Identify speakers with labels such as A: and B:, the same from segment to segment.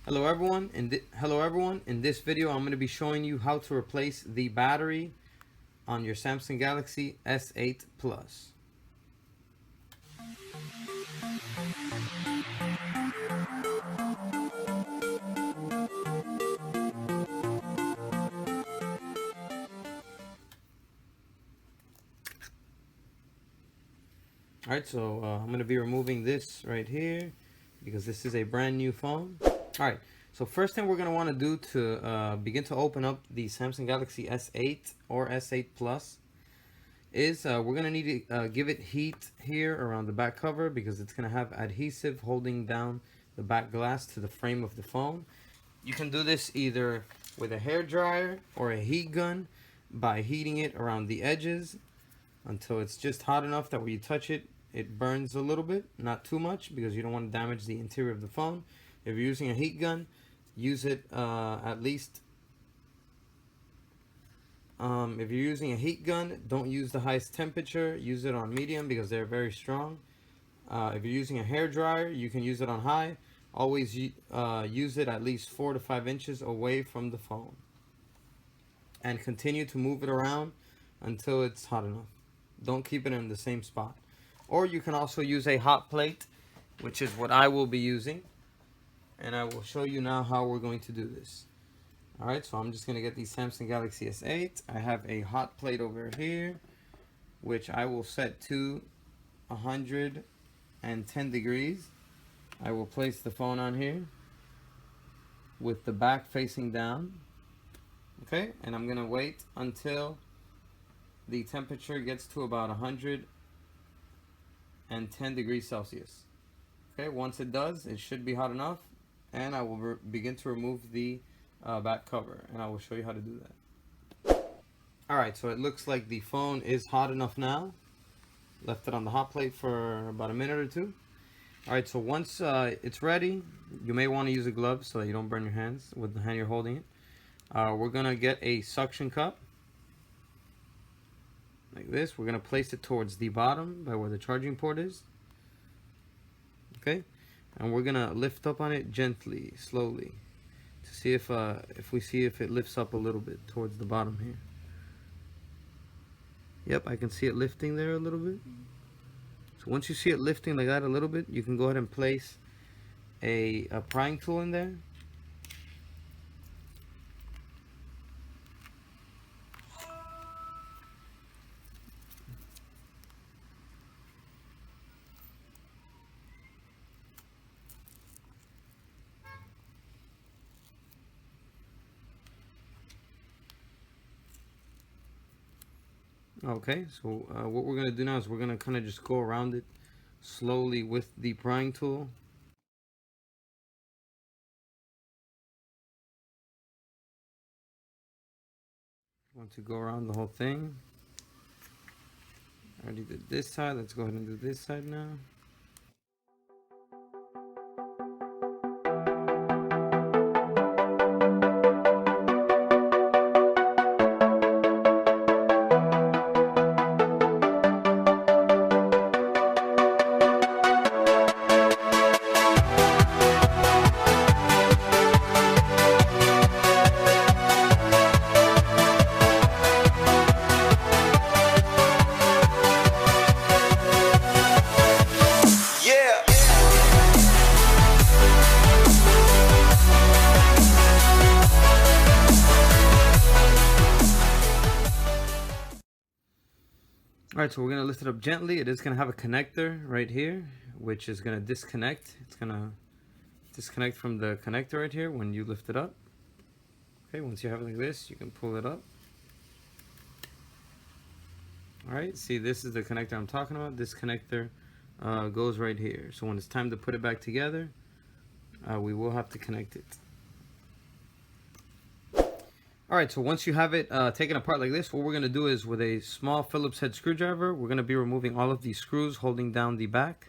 A: Hello everyone. In this video, I'm going to be showing you how to replace the battery on your Samsung Galaxy S8 Plus. Alright, so I'm going to be removing this right here because this is a brand new phone. Alright, so first thing we're going to want to do to begin to open up the Samsung Galaxy S8 or S8 Plus is we're going to need to give it heat here around the back cover because it's going to have adhesive holding down the back glass to the frame of the phone. You can do this either with a hair dryer or a heat gun by heating it around the edges until it's just hot enough that when you touch it, it burns a little bit, not too much because you don't want to damage the interior of the phone. If you're using a heat gun, use it at least. If you're using a heat gun, don't use the highest temperature. Use it on medium because they're very strong. If you're using a hair dryer, you can use it on high. Always use it at least 4 to 5 inches away from the phone. And continue to move it around until it's hot enough. Don't keep it in the same spot. Or you can also use a hot plate, which is what I will be using. And I will show you now how we're going to do this. Alright, so I'm just going to get the Samsung Galaxy S8. I have a hot plate over here, which I will set to 110 degrees. I will place the phone on here with the back facing down. Okay, and I'm going to wait until the temperature gets to about 110 degrees Celsius. Okay, once it does, it should be hot enough, and I will begin to remove the back cover, and I will show you how to do that. Alright, so it looks like the phone is hot enough now. Left it on the hot plate for about a minute or two. Alright, so once it's ready, you may want to use a glove so that you don't burn your hands with the hand you're holding it. We're going to get a suction cup. Like this. We're going to place it towards the bottom by where the charging port is. Okay. And we're going to lift up on it gently, slowly, to see if we see if it lifts up a little bit towards the bottom here. Yep, I can see it lifting there a little bit. So once you see it lifting like that a little bit, you can go ahead and place a prying tool in there. Okay, so what we're going to do now is we're going to kind of just go around it slowly with the prying tool. Want to go around the whole thing. I already did this side. Let's go ahead and do this side now. Alright, so we're going to lift it up gently. It is going to have a connector right here, which is going to disconnect. It's going to disconnect from the connector right here when you lift it up. Okay, once you have it like this, you can pull it up. Alright, see, this is the connector I'm talking about. This connector goes right here. So when it's time to put it back together, we will have to connect it. Alright, so once you have it taken apart like this, what we're going to do is with a small Phillips head screwdriver, we're going to be removing all of these screws holding down the back.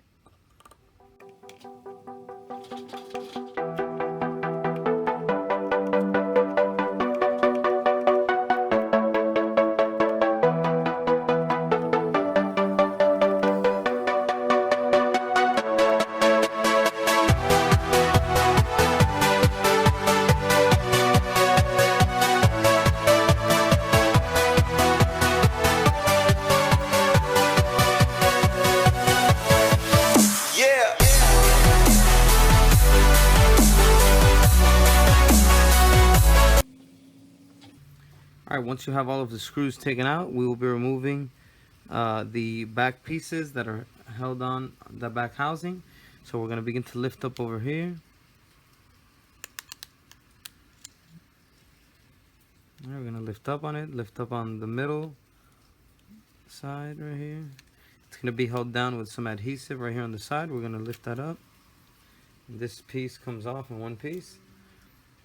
A: All right, once you have all of the screws taken out, we will be removing the back pieces that are held on the back housing. So we're going to begin to lift up over here. All right, we're going to lift up on it, lift up on the middle side right here. It's going to be held down with some adhesive right here on the side. We're going to lift that up. This piece comes off in one piece.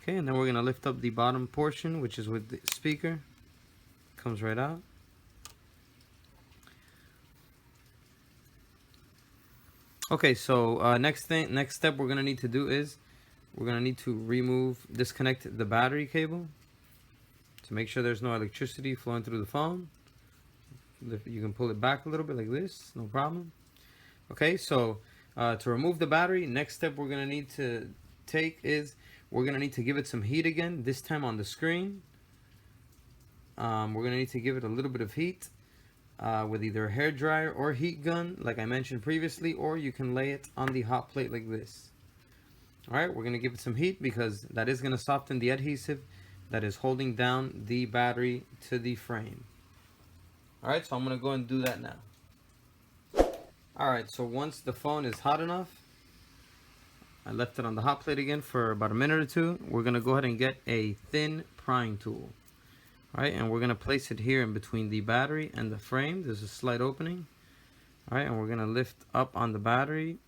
A: Okay, and then we're going to lift up the bottom portion, which is with the speaker. Comes right out. Okay, so next step we're going to need to do is we're going to need to disconnect the battery cable to make sure there's no electricity flowing through the phone. You can pull it back a little bit like this, no problem. Okay, so to remove the battery, next step we're going to need to take is we're going to need to give it some heat again, this time on the screen. We're going to need to give it a little bit of heat with either a hair dryer or heat gun, like I mentioned previously, or you can lay it on the hot plate like this. Alright, we're going to give it some heat because that is going to soften the adhesive that is holding down the battery to the frame. Alright, so I'm going to go and do that now. Alright, so once the phone is hot enough, I left it on the hot plate again for about a minute or two. We're going to go ahead and get a thin prying tool. Alright, and we're going to place it here in between the battery and the frame. There's a slight opening. Alright, and we're going to lift up on the battery.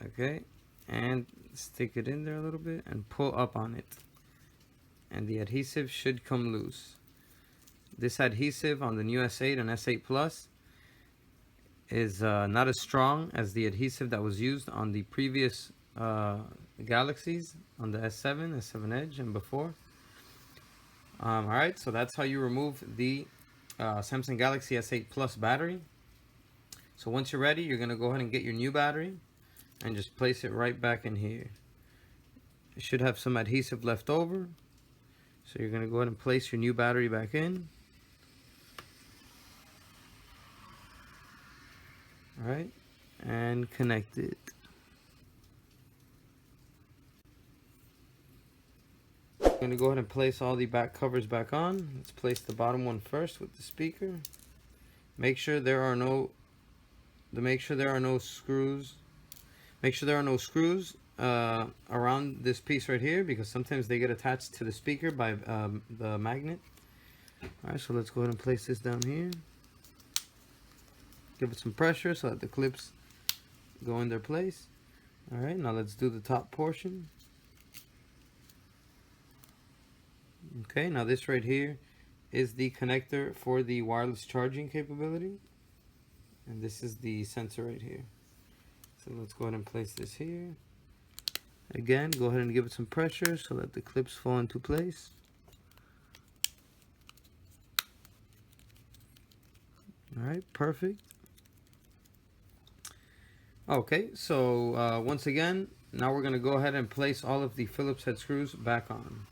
A: Okay, and stick it in there a little bit and pull up on it. And the adhesive should come loose. This adhesive on the new S8 and S8 Plus is not as strong as the adhesive that was used on the previous Galaxies, on the S7, S7 Edge, and before. Alright, so that's how you remove the Samsung Galaxy S8 Plus battery. So once you're ready, you're going to go ahead and get your new battery and just place it right back in here. It should have some adhesive left over. So you're going to go ahead and place your new battery back in. Alright, and connect it. I'm going to go ahead and place all the back covers back on. Let's place the bottom one first with the speaker. Make sure there are no screws. Make sure there are no screws around this piece right here, because sometimes they get attached to the speaker by the magnet. Alright, so let's go ahead and place this down here. Give it some pressure so that the clips go in their place. Alright, now let's do the top portion. Okay, now this right here is the connector for the wireless charging capability. And this is the sensor right here. So let's go ahead and place this here. Again, go ahead and give it some pressure so that the clips fall into place. Alright, perfect. Okay, so once again, now we're going to go ahead and place all of the Phillips head screws back on.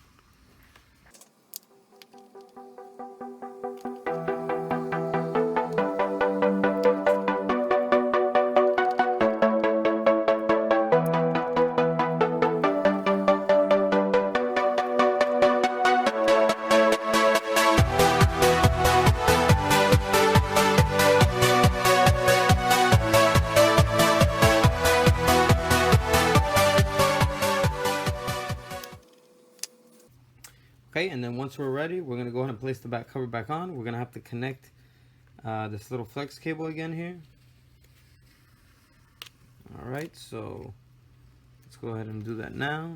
A: Okay, and then once we're ready, we're going to go ahead and place the back cover back on. We're going to have to connect this little flex cable again here. Alright, so let's go ahead and do that now.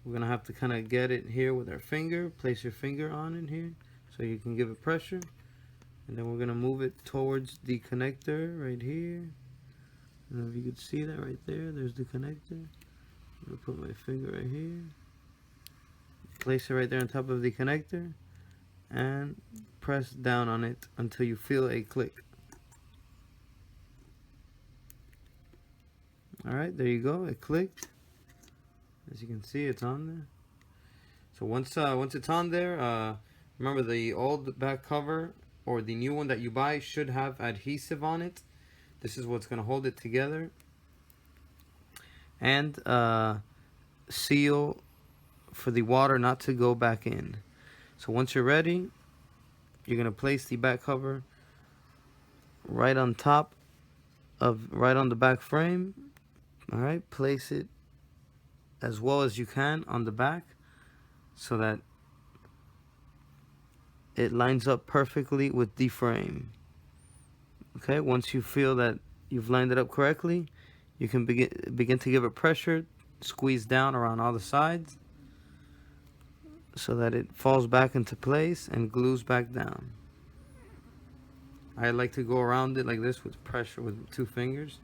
A: We're going to have to kind of get it here with our finger. Place your finger on in here so you can give it pressure. And then we're going to move it towards the connector right here. I don't know if you could see that right there. There's the connector. I'm going to put my finger right here. Place it right there on top of the connector and press down on it until you feel a click. Alright, there you go, it clicked. As you can see, it's on there. So once it's on there, remember the old back cover or the new one that you buy should have adhesive on it. This is what's going to hold it together and seal for the water not to go back in. So once you're ready, you're going to place the back cover right on top of, right on the back frame. All right, place it as well as you can on the back so that it lines up perfectly with the frame. Okay, once you feel that you've lined it up correctly, you can begin to give it pressure, squeeze down around all the sides so that it falls back into place and glues back down. I like to go around it like this with pressure with 2 fingers.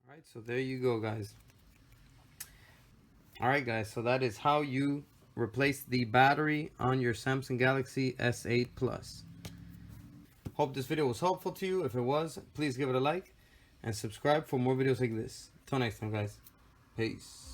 A: Alright, so there you go, guys. Alright, guys, so that is how you replace the battery on your Samsung Galaxy S8 Plus. Hope this video was helpful to you. If it was, please give it a like and subscribe for more videos like this. Till next time, guys. Peace.